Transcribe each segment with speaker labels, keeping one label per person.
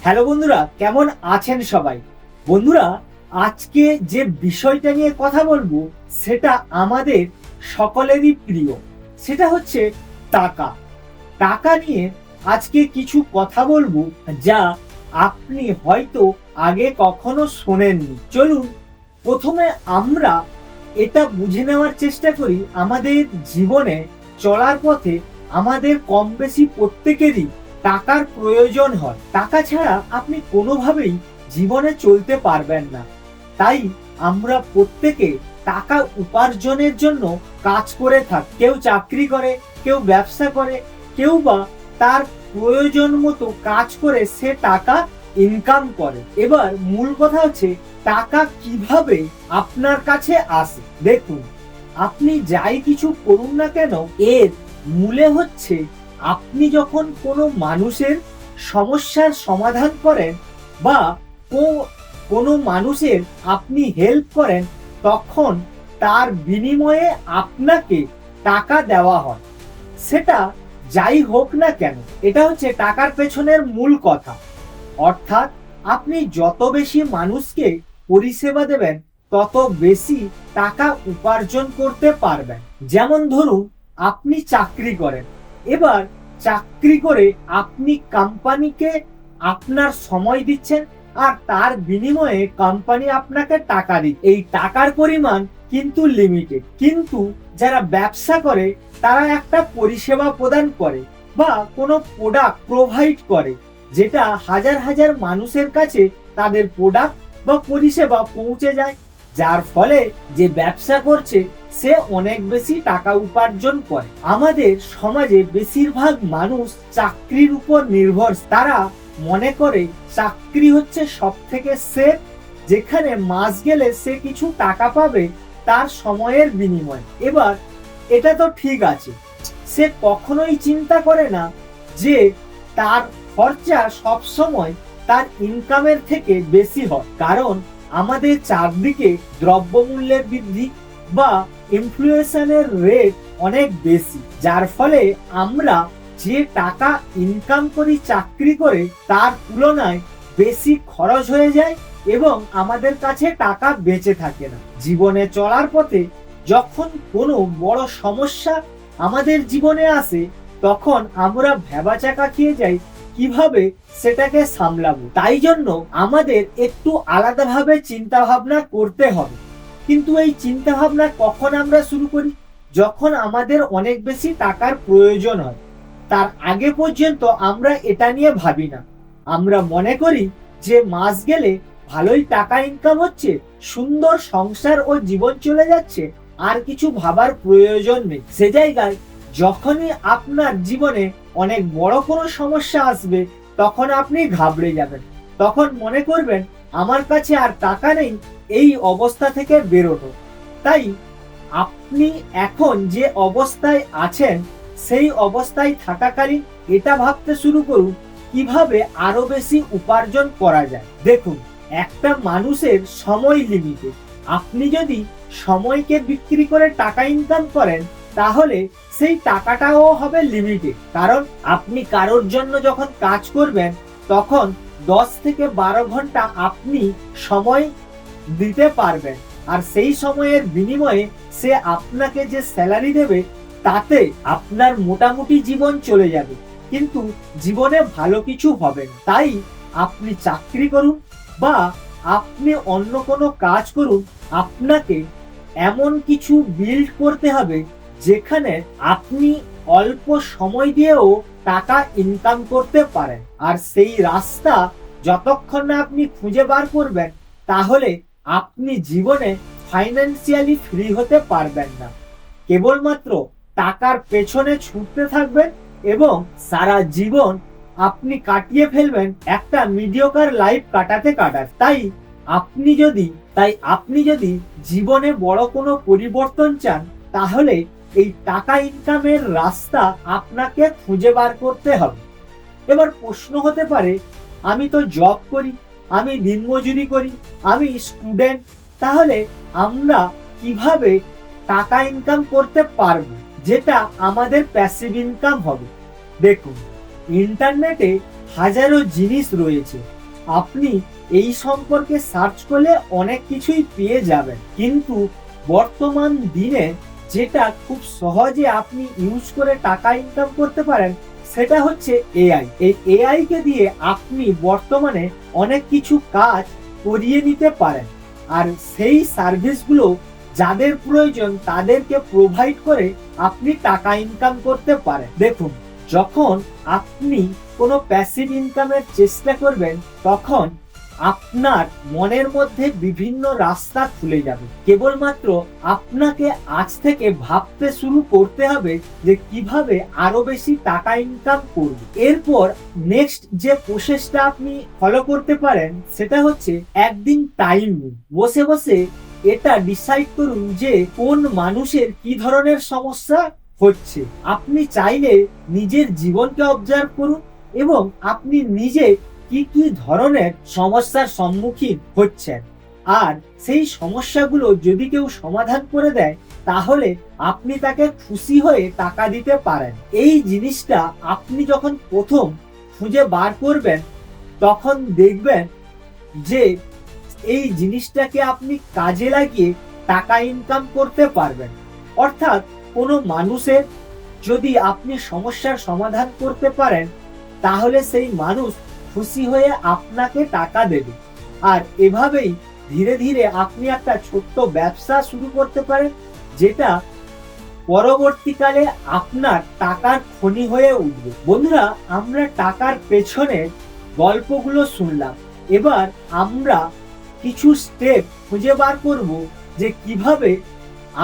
Speaker 1: Hello বন্ধুরা, কেমন আছেন সবাই? বন্ধুরা, আজকে যে বিষয়টা নিয়ে কথা বলবো সেটা আমাদের সকলেরই প্রিয়। সেটা হচ্ছে টাকা। টাকা নিয়ে আজকে কিছু কথা বলবো যা আপনি হয়তো আগে কখনো শোনেননি। চলুন প্রথমে আমরা এটা বুঝে নেওয়ার চেষ্টা করি, আমাদের জীবনে চলার পথে আমাদের কম বেশি প্রত্যেকেরই টাকার প্রয়োজন হয়। টাকা ছাড়া আপনি কোনোভাবেই জীবনে চলতে পারবেন না। তাই আমরা প্রত্যেকে টাকা উপার্জনের জন্য কাজ করে থাকি। কেউ চাকরি করে, কেউ ব্যবসা করে, কেউ বা তার প্রয়োজন মতো কাজ করে সে টাকা ইনকাম করে। এবার মূল কথা হচ্ছে টাকা কিভাবে আপনার কাছে আসে। দেখুন, আপনি যাই কিছু করুন না কেন, এর মূলে হচ্ছে আপনি যখন কোনো মানুষের সমস্যার সমাধান করেন বা কোনো মানুষের আপনি হেল্প করেন, তখন তার বিনিময়ে আপনাকে টাকা দেওয়া হয়। সেটা যাই হোক না কেন, এটা হচ্ছে টাকার পেছনের মূল কথা। অর্থাৎ আপনি যত বেশি মানুষকে পরিষেবা দেবেন তত বেশি টাকা উপার্জন করতে পারবেন। যেমন ধরুন, আপনি চাকরি করেন। এবার চাকরি করে আপনি কোম্পানিকে আপনার সময় দিচ্ছেন আর তার বিনিময়ে কোম্পানি আপনাকে টাকা দিচ্ছে। এই টাকার পরিমাণ কিন্তু লিমিটেড। কিন্তু যারা ব্যবসা করে তারা একটা পরিষেবা প্রদান করে বা কোনো প্রোডাক্ট প্রোভাইড করে, যেটা হাজার হাজার মানুষের কাছে তাদের প্রোডাক্ট বা পরিষেবা পৌঁছে যায়, যার ফলে যে ব্যবসা করছে সে অনেক বেশি টাকা উপার্জন করে। আমাদের সমাজে বেশিরভাগ মানুষ চাকরির উপর নির্ভর। তারা মনে করে চাকরি হচ্ছে সব থেকে সেফ, যেখানে মাস গেলে সে কিছু টাকা পাবে তার সময়ের বিনিময়ে। এবার এটা তো ঠিক আছে, সে কখনোই চিন্তা করে না যে তার খরচা সব সময় তার ইনকামের থেকে বেশি হয়। কারণ আমাদের চারদিকে দ্রব্যমূল্যের বৃদ্ধি বা ইনফ্লেশনের রেট অনেক বেশি, যার ফলে আমরা যে টাকা ইনকাম করি চাকরি করে তার তুলনায় বেশি খরচ হয়ে যায় এবং আমাদের কাছে টাকা বেঁচে থাকে না। জীবনে চলার পথে যখন কোনো বড় সমস্যা আমাদের জীবনে আসে, তখন আমরা ভ্যাবাচ্যাকা খেয়ে যাই কিভাবে সেটাকে সামলাবো। তাই জন্য আমাদের একটু আলাদাভাবে চিন্তা ভাবনা করতে হবে। কিন্তু এই চিন্তা ভাবনা কখন আমরা শুরু করি? যখন আমাদের অনেক বেশি টাকার প্রয়োজন হয়। তার আগে পর্যন্ত আমরা এটা নিয়ে ভাবি না। আমরা মনে করি যে মাস গেলে ভালোই টাকা ইনকাম হচ্ছে, সুন্দর সংসার ও জীবন চলে যাচ্ছে, আর কিছু ভাবার প্রয়োজন নেই। সে জায়গায় যখনই আপনার জীবনে অনেক বড় কোনো সমস্যা আসবে, তখন আপনি ঘাবড়ে যাবেন। তখন মনে করবেন আমার কাছে আর টাকা নেই এই অবস্থা থেকে বেরোনো। তাই আপনি এখন যে অবস্থায় আছেন সেই অবস্থায় থাকাকালীন এটা ভাবতে শুরু করুন কিভাবে আরো বেশি উপার্জন করা যায়। দেখুন, একটা মানুষের সময় লিমিটেড। আপনি যদি সময়কে বিক্রি করে টাকা ইনকাম করেন, তাহলে সেই টাকাটাও হবে লিমিটেড। কারণ আপনি কারোর জন্য যখন কাজ করবেন, তখন 10 থেকে 12 ঘন্টা আপনি সময় দিতে পারবেন, আর সেই সময়ের বিনিময়ে সে আপনাকে যে স্যালারি দেবে তাতে আপনার মোটামুটি জীবন চলে যাবে, কিন্তু জীবনে ভালো কিছু হবে না। তাই আপনি চাকরি করুন বা আপনি অন্য কোনো কাজ করুন, আপনাকে এমন কিছু বিল্ড করতে হবে যেখানে আপনি অল্প সময় দিয়েও টাকা ইনকাম করতে পারেন। আর সেই রাস্তা যতক্ষণ না আপনি খুঁজে বার করবেন, তাহলে আপনি জীবনে ফাইন্যান্সিয়ালি ফ্রি হতে পারবেন না। কেবলমাত্র টাকার পেছনে ছুটতে থাকবেন এবং সারা জীবন আপনি কাটিয়ে ফেলবেন একটা মিডিওকার লাইফ কাটাতে। আপনি যদি জীবনে বড় কোনো পরিবর্তন চান, তাহলে এই টাকা ইনকামের রাস্তা আপনাকে খুঁজে বার করতে হবে। এবার প্রশ্ন হতে পারে, আমি তো জব করি, আমি দিনমজুরি করি, আমি স্টুডেন্ট, তাহলে আমরা কিভাবে টাকা ইনকাম করতে পারবো যেটা আমাদের প্যাসিভ ইনকাম হবে? দেখুন, ইন্টারনেটে হাজারো জিনিস রয়েছে। আপনি এই সম্পর্কে সার্চ করলে অনেক কিছুই পেয়ে যাবেন, কিন্তু বর্তমান দিনে যেটা খুব সহজে আপনি ইউজ করে টাকা ইনকাম করতে পারেন সেটা হচ্ছে এআই। এই এআই কে দিয়ে আপনি বর্তমানে অনেক কিছু কাজ করিয়ে নিতে পারেন, আর সেই সার্ভিসগুলো যাদের প্রয়োজন তাদেরকে প্রোভাইড করে আপনি টাকা ইনকাম করতে পারেন। দেখুন, যখন আপনি কোনো প্যাসিভ ইনকামের চেষ্টা করবেন তখন আপনার মনের মধ্যে বিভিন্ন রাস্তা খুলে যাবে। কেবলমাত্র আপনাকে আজ থেকে ভাবতে শুরু করতে হবে যে কিভাবে আরো বেশি টাকা ইনকাম করব। এরপর নেক্সট যে প্রসেসটা আপনি ফলো করতে পারেন সেটা হচ্ছে একদিন টাইম নিন, বসে বসে এটা ডিসাইড করুন যে কোন মানুষের কি ধরনের সমস্যা হচ্ছে। আপনি চাইলে নিজের জীবনকে অবজার্ভ করুন এবং আপনি নিজে কি কি ধরনের সমস্যার সম্মুখীন হচ্ছেন, আর সেই সমস্যাগুলো যদি কেউ সমাধান করে দেয় তাহলে আপনি তাকে খুশি হয়ে টাকা দিতে পারেন। এই জিনিসটা আপনি যখন প্রথম খুঁজে বার করবেন তখন দেখবেন যে এই জিনিসটাকে আপনি কাজে লাগিয়ে টাকা ইনকাম করতে পারবেন। অর্থাৎ কোনো মানুষের যদি আপনি সমস্যার সমাধান করতে পারেন তাহলে সেই মানুষ খুশি হয়ে আপনাকে টাকা দেবে, আর এভাবেই ধীরে ধীরে আপনি একটা ছোট্ট ব্যবসা শুরু করতে পারেন যেটা পরবর্তীকালে আপনার টাকার খনি হয়ে উঠবে। বন্ধুরা, আমরা টাকার পেছনে গল্পগুলো শুনলাম, এবার আমরা কিছু স্টেপ খুঁজে বার করব যে কিভাবে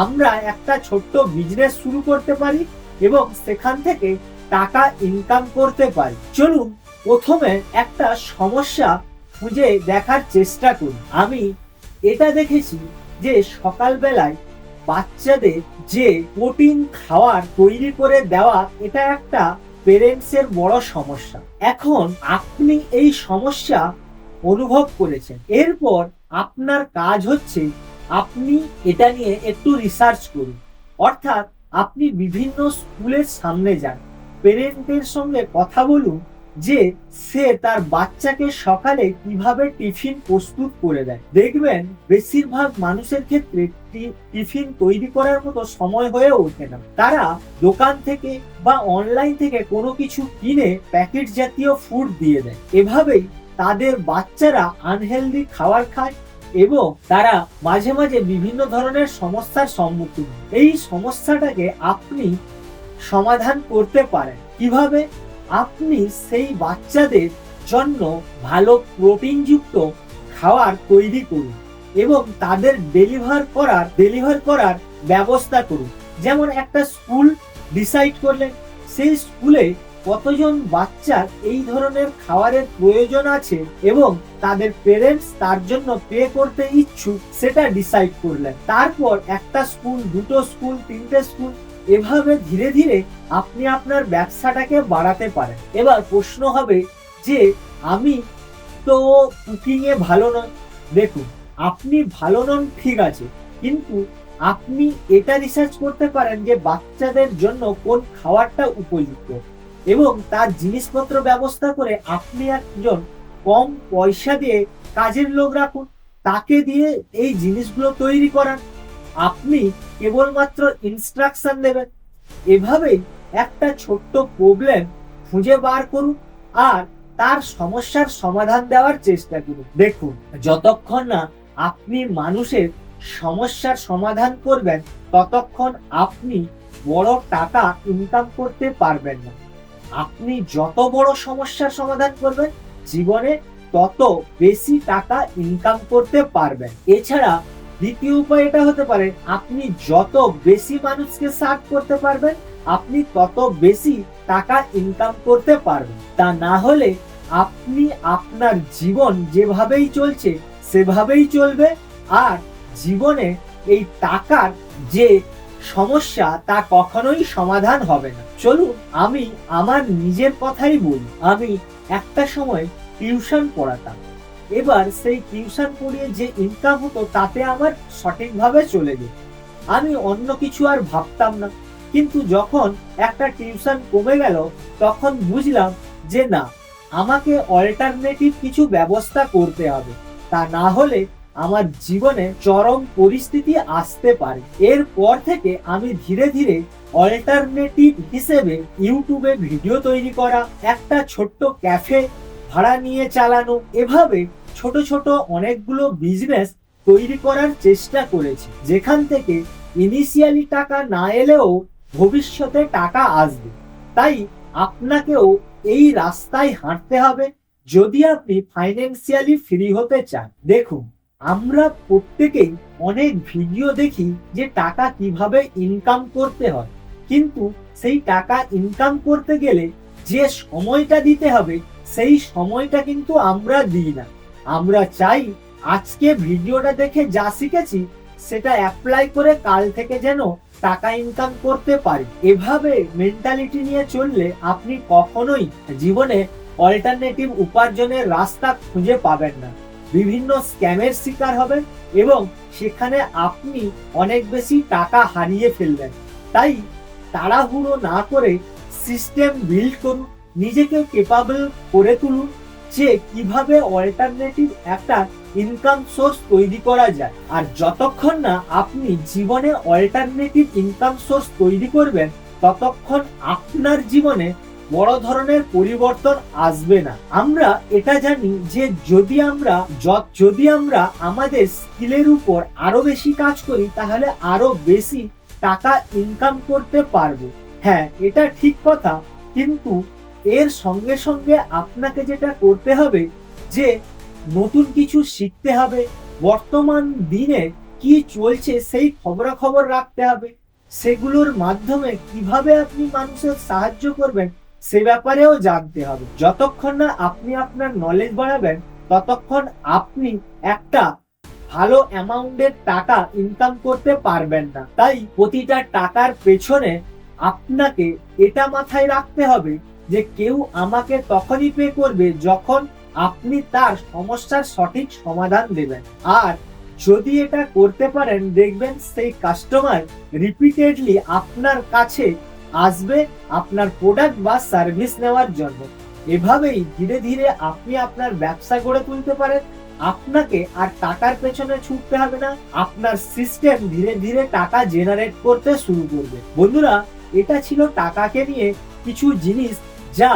Speaker 1: আমরা একটা ছোট্ট বিজনেস শুরু করতে পারি এবং সেখান থেকে টাকা ইনকাম করতে পারি। চলুন প্রথমে একটা সমস্যা খুঁজে দেখার চেষ্টা করি। আমি এটা দেখেছি যে সকালবেলায় বাচ্চাদের যে প্রোটিন খাবার তৈরি করে দেওয়া এটা একটা পেরেন্টসের বড় সমস্যা। এখন আপনি এই সমস্যা অনুভব করেছেন, এরপর আপনার কাজ হচ্ছে আপনি এটা নিয়ে একটু রিসার্চ করুন। অর্থাৎ আপনি বিভিন্ন স্কুলের সামনে যান, পেরেন্টদের সঙ্গে কথা বলুন যে সে তার বাচ্চাকে সকালে কিভাবে টিফিন প্রস্তুত করে দেয়। দেখবেন বেশিরভাগ মানুষের ক্ষেত্রে টিফিন তৈরি করার মতো সময় হয়ে ওঠে না। তারা দোকান থেকে বা অনলাইন থেকে কোনো কিছু কিনে প্যাকেট জাতীয় ফুড দিয়ে দেয়। এভাবেই তাদের বাচ্চারা আনহেলদি খাবার খায় এবং তারা মাঝে মাঝে বিভিন্ন ধরনের সমস্যার সম্মুখীন। এই সমস্যাটাকে আপনি সমাধান করতে পারেন কিভাবে? আপনি সেই বাচ্চাদের জন্য ভালো প্রোটিনযুক্ত খাবার তৈরি করুন এবং তাদের ডেলিভার করার ব্যবস্থা করুন। যেমন একটা স্কুল ডিসাইড করলেন, সেই স্কুলে কতজন বাচ্চার এই ধরনের খাবারের প্রয়োজন আছে এবং তাদের পেরেন্টস তার জন্য পে করতে ইচ্ছুক সেটা ডিসাইড করলেন। তারপর একটা স্কুল, দুটো স্কুল, তিনটে স্কুল, এভাবে ধীরে ধীরে আপনি আপনার ব্যবসাটাকে বাড়াতে পারেন। এবার প্রশ্ন হবে যে আমি তো কুকিং এ ভালো নয়। দেখুন, আপনি ভালো নন ঠিক আছে, কিন্তু আপনি এটা রিসার্চ করতে পারেন যে বাচ্চাদের জন্য কোন খাবারটা উপযুক্ত এবং তার জিনিসপত্র ব্যবস্থা করে আপনি একজন কম পয়সা দিয়ে কাজের লোক রাখুন, তাকে দিয়ে এই জিনিসগুলো তৈরি করান। আপনি কেবলমাত্র ইনস্ট্রাকশন দেবেন। এভাবেই একটা ছোট্ট প্রবলেম খুঁজে বার করুন আর তার সমস্যার সমাধান দেওয়ার চেষ্টা করুন। দেখুন, যতক্ষণ না আপনি মানুষের সমস্যার সমাধান করবেন ততক্ষণ আপনি বড় টাকা ইনকাম করতে পারবেন না। আপনি যত বড় সমস্যার সমাধান করবেন জীবনে তত বেশি টাকা ইনকাম করতে পারবেন। এছাড়া দ্বিতীয় উপায় এটা হতে পারে, আপনি যত বেশি মানুষকে সার্ভ করতে পারবেন আপনি তত বেশি টাকা ইনকাম করতে পারবেন। তা না হলে আপনি আপনার জীবন যেভাবেই চলছে সেভাবেই চলবে আর জীবনে এই টাকার যে সমস্যা তা কখনোই সমাধান হবে না। চলুন আমি আমার নিজের কথাই বলি। আমি একটা সময় টিউশন পড়াতাম, এবার সেই টিউশন পড়িয়ে যে ইনকাম হতো তাতে আমার সঠিকভাবে চলে যেত। আমি অন্য কিছু আর ভাবতাম না, কিন্তু যখন একটা টিউশন কমে গেল তখন বুঝলাম যে না, আমাকে অল্টারনেটিভ কিছু ব্যবস্থা করতে হবে, তা না হলে আমার জীবনে চরম পরিস্থিতি আসতে পারে। এরপর থেকে আমি ধীরে ধীরে অল্টারনেটিভ হিসেবে ইউটিউবে ভিডিও তৈরি করা, একটা ছোট্ট ক্যাফে ভাড়া নিয়ে চালানো, এভাবে ছোট ছোট অনেকগুলো বিজনেস তৈরি করার চেষ্টা করেছি, যেখান থেকে ইনিশিয়ালি টাকা না এলেও ভবিষ্যতে টাকা আসবে। তাই আপনাকেও এই রাস্তায় হাঁটতে হবে যদি আপনি ফাইন্যান্সিয়ালি ফ্রি হতে চান। দেখুন, আমরা প্রত্যেকেই অনেক ভিডিও দেখি যে টাকা কিভাবে ইনকাম করতে হয়, কিন্তু সেই টাকা ইনকাম করতে গেলে যে সময়টা দিতে হবে সেই সময়টা কিন্তু আমরা দিই না। আমরা চাই আজকে ভিডিওটা দেখে যা শিখেছি সেটা অ্যাপ্লাই করে কাল থেকে যেন টাকা ইনকাম করতে পারি। এভাবে মেন্টালিটি নিয়ে চললে আপনি কখনোই জীবনে অল্টারনেটিভ উপার্জনের রাস্তা খুঁজে পাবেন না। বিভিন্ন স্ক্যামের শিকার হবেন এবং সেখানে আপনি অনেক বেশি টাকা হারিয়ে ফেলবেন। তাই তাড়াহুড়ো না করে সিস্টেম বিল্ড করুন, নিজেকে কেপাবল করে তুলুন যে কিভাবে অল্টারনেটিভ একটা ইনকাম সোর্স তৈরি করা যায়। আর যতক্ষণ না আপনি জীবনে অল্টারনেটিভ ইনকাম সোর্স তৈরি করবেন ততক্ষণ আপনার জীবনে বড় ধরনের পরিবর্তন আসবে না। আমরা এটা জানি যে যদি আমরা আমাদের স্কিলের উপর আরো বেশি কাজ করি তাহলে আরো বেশি টাকা ইনকাম করতে পারবো। হ্যাঁ, এটা ঠিক কথা, কিন্তু এর সঙ্গে সঙ্গে আপনাকে যেটা করতে হবে যে নতুন কিছু শিখতে হবে, বর্তমান দিনে কি চলছে সেই খবরাখবর রাখতে হবে, সেগুলোর মাধ্যমে কিভাবে আপনি মানুষের সাহায্য করবেন সে ব্যাপারেও জানতে হবে। যতক্ষণ না আপনি আপনার নলেজ বাড়াবেন ততক্ষণ আপনি একটা ভালো অ্যামাউন্টের টাকা ইনকাম করতে পারবেন না। তাই প্রতিটা টাকার পেছনে আপনাকে এটা মাথায় রাখতে হবে যে কেউ আমাকে তখনই পে করবে যখন আপনি তার সমস্যার সঠিক সমাধান দেবেন। আর যদি এটা করতে পারেন দেখবেন সেই কাস্টমার রিপিটেডলি আপনার কাছে আসবে আপনার প্রোডাক্ট বা সার্ভিস নেওয়ার জন্য। এভাবেই ধীরে ধীরে আপনি আপনার ব্যবসা গড়ে তুলতে পারেন। আপনাকে আর টাকার পেছনে ছুটতে হবে না, আপনার সিস্টেম ধীরে ধীরে টাকা জেনারেট করতে শুরু করবে। বন্ধুরা, এটা ছিল টাকাকে নিয়ে কিছু জিনিস যা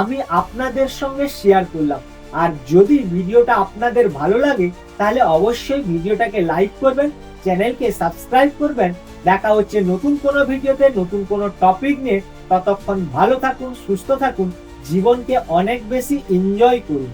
Speaker 1: আমি আপনাদের সঙ্গে শেয়ার করলাম। আর যদি ভিডিওটা আপনাদের ভালো লাগে তাহলে অবশ্যই ভিডিওটাকে লাইক করবেন, চ্যানেলকে সাবস্ক্রাইব করবেন। দেখা হচ্ছে নতুন কোনো ভিডিওতে নতুন কোনো টপিক নিয়ে। ততক্ষণ ভালো থাকুন, সুস্থ থাকুন, জীবনকে অনেক বেশি এনজয় করুন।